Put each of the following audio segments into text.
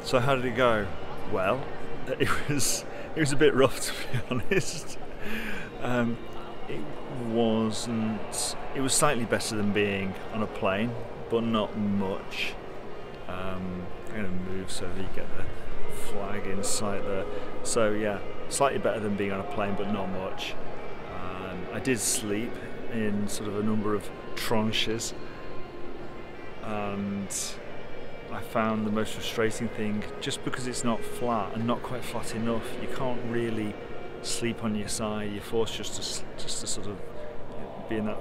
So how did it go? Well, it was a bit rough, to be honest. It was slightly better than being on a plane, but not much. I'm going to move so that you get the flag in sight there. So yeah, slightly better than being on a plane, but not much. I did sleep in sort of a number of tranches, and I found the most frustrating thing, just because it's not flat and not quite flat enough, you can't really sleep on your side. You're forced just to sort of be in that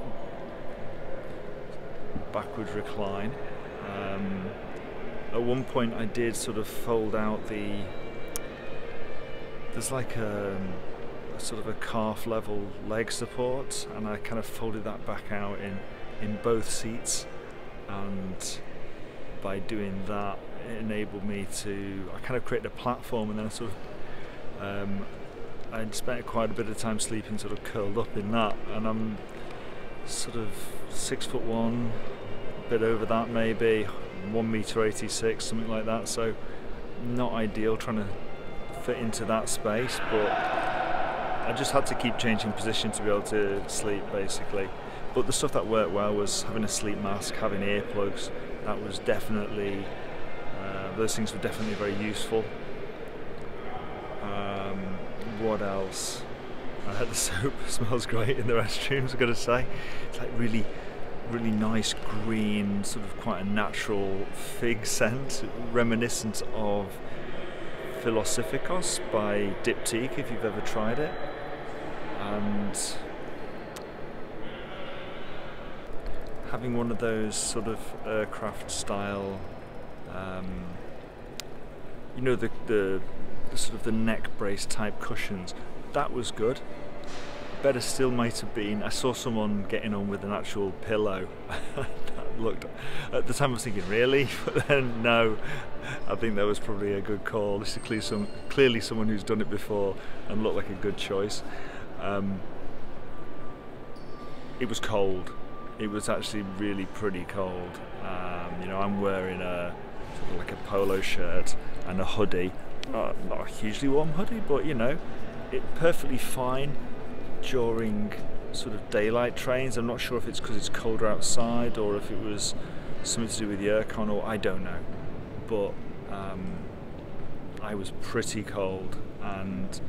backward recline. At one point I did sort of fold out there's like a sort of a calf level leg support, and I kind of folded that back out in both seats, and by doing that it enabled me to, I kind of created a platform, and then I sort of I'd spent quite a bit of time sleeping sort of curled up in that, and I'm sort of 6'1", a bit over that maybe, 1.86 m, something like that, so not ideal trying to fit into that space, but I just had to keep changing position to be able to sleep basically. But the stuff that worked well was having a sleep mask, having earplugs. That was definitely, those things were definitely very useful. What else? The soap smells great in the restrooms, I've got to say. It's like really nice green, sort of quite a natural fig scent, reminiscent of Philosophicos by Diptyque, if you've ever tried it. And having one of those sort of aircraft style, you know, the sort of the neck brace type cushions, that was good. Better still might have been, I saw someone getting on with an actual pillow. That looked, at the time I was thinking, really? But then no, I think that was probably a good call. This is clearly someone who's done it before and looked like a good choice. It was cold. It was actually really pretty cold. You know, I'm wearing a sort of like a polo shirt and a hoodie. Not a hugely warm hoodie, but you know, it perfectly fine during sort of daylight trains. I'm not sure if it's because it's colder outside or if it was something to do with the aircon, or I don't know. But I was pretty cold, and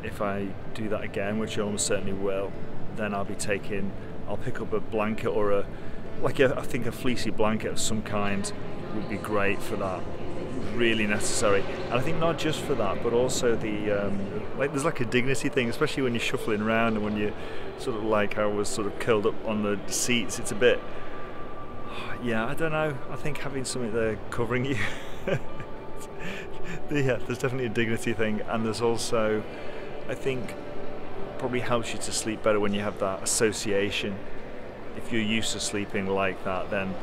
if I do that again, which I almost certainly will, then I'll pick up a blanket, or I think a fleecy blanket of some kind would be great for that. Really necessary. And I think not just for that, but also there's like a dignity thing, especially when you're shuffling around and when you sort of, like I was sort of curled up on the seats, it's a bit, yeah, I don't know, I think having something there covering you yeah, there's definitely a dignity thing, and there's also, I think, probably helps you to sleep better when you have that association. If you're used to sleeping like that, then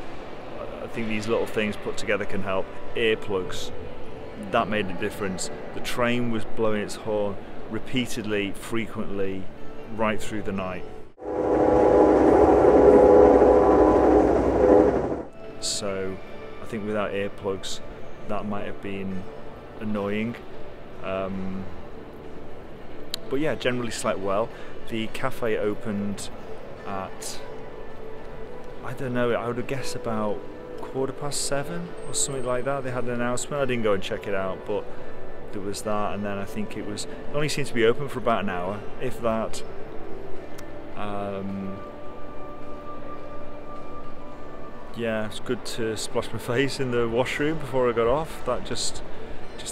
I think these little things put together can help. Earplugs, that made a difference. The train was blowing its horn repeatedly, frequently, right through the night. So I think without earplugs, that might have been annoying. But yeah, generally slept well. The cafe opened at, I don't know, I would have guessed about 7:15 or something like that. They had an announcement. I didn't go and check it out, but there was that, and then I think it only seemed to be open for about an hour, if that. Yeah, it's good to splash my face in the washroom before I got off. That just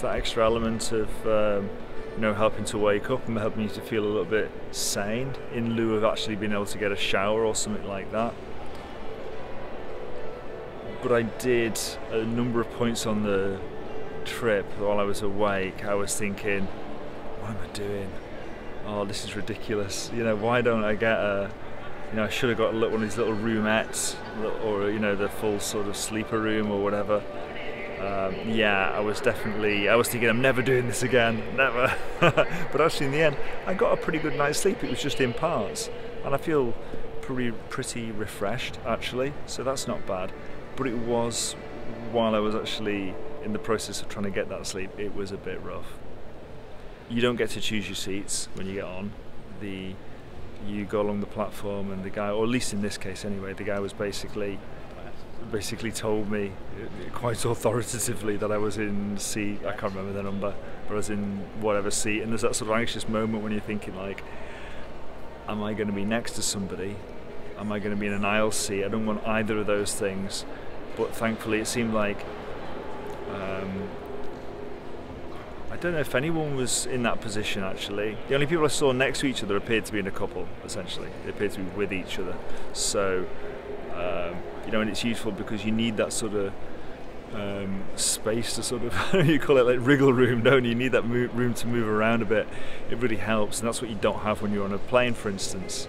that extra element of you know, helping to wake up and helping you to feel a little bit sane, in lieu of actually being able to get a shower or something like that. But I did a number of points on the trip while I was awake. I was thinking, what am I doing? Oh, this is ridiculous. You know, why don't I get you know, I should have got one of these little roomettes, or, you know, the full sort of sleeper room or whatever. Yeah, I was thinking, I'm never doing this again, never. But actually in the end, I got a pretty good night's sleep. It was just in parts, and I feel pretty refreshed actually, so that's not bad. But it was while I was actually in the process of trying to get that sleep, it was a bit rough. You don't get to choose your seats when you get on. You go along the platform, and the guy, or at least in this case anyway, the guy was basically told me quite authoritatively that I was in seat, I can't remember the number, but I was in whatever seat. And there's that sort of anxious moment when you're thinking, like, am I going to be next to somebody? Am I going to be in an aisle seat? I don't want either of those things. But thankfully it seemed like I don't know if anyone was in that position actually. The only people I saw next to each other appeared to be in a couple, essentially. They appeared to be with each other. So, you know, and it's useful because you need that sort of space to sort of, you call it like wriggle room, don't you? You need that room to move around a bit. It really helps, and that's what you don't have when you're on a plane, for instance.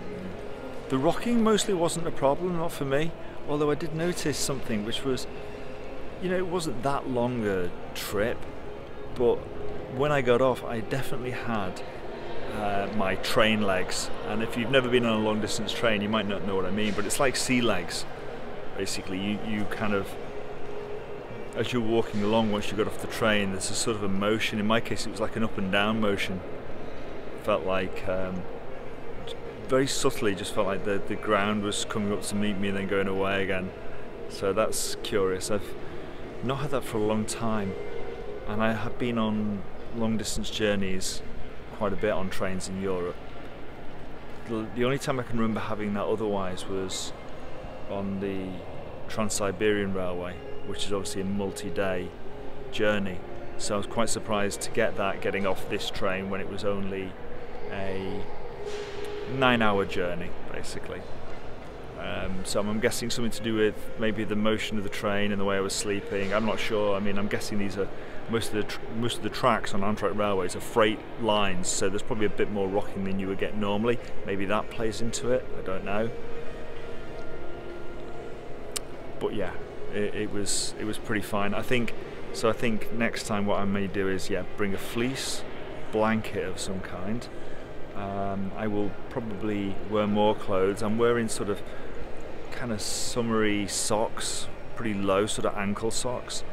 The rocking mostly wasn't a problem, not for me, although I did notice something, which was, you know, it wasn't that long a trip, but when I got off, I definitely had my train legs. And if you've never been on a long distance train, you might not know what I mean, but it's like sea legs. Basically, you kind of, as you're walking along, once you got off the train, there's a sort of a motion. In my case, it was like an up and down motion. Felt like, very subtly, just felt like the ground was coming up to meet me and then going away again. So that's curious. I've not had that for a long time, and I have been on long distance journeys quite a bit on trains in Europe. The only time I can remember having that otherwise was on the Trans-Siberian Railway, which is obviously a multi-day journey. So I was quite surprised to get that getting off this train when it was only a 9-hour journey, basically. So I'm guessing something to do with maybe the motion of the train and the way I was sleeping. I'm not sure. I mean, I'm guessing these are most of the tracks on Amtrak railways are freight lines, so there's probably a bit more rocking than you would get normally. Maybe that plays into it. I don't know. But yeah, it was pretty fine. I think next time what I may do is bring a fleece blanket of some kind. I will probably wear more clothes. I'm wearing sort of kind of summery socks, pretty low sort of ankle socks,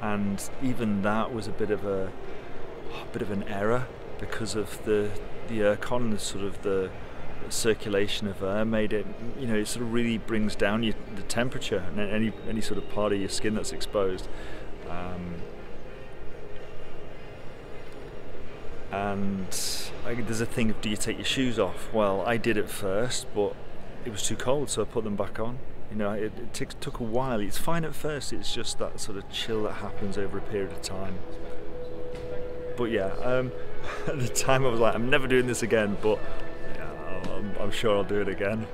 and even that was a bit of an error because of the aircon and sort of the circulation of air made it, you know, it sort of really brings down the temperature and any sort of part of your skin that's exposed. And there's a thing of, do you take your shoes off? Well, I did at first, but it was too cold, so I put them back on. You know, it took a while. It's fine at first, it's just that sort of chill that happens over a period of time. But yeah, at the time I was like, I'm never doing this again, but yeah, I'm sure I'll do it again.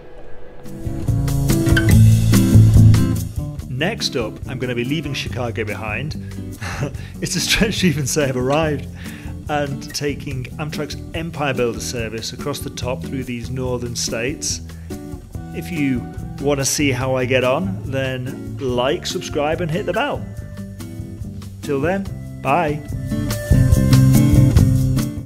Next up, I'm going to be leaving Chicago behind. It's a stretch to even say I've arrived. And taking Amtrak's Empire Builder service across the top through these northern states. If you want to see how I get on, then like, subscribe and hit the bell. Till then, bye.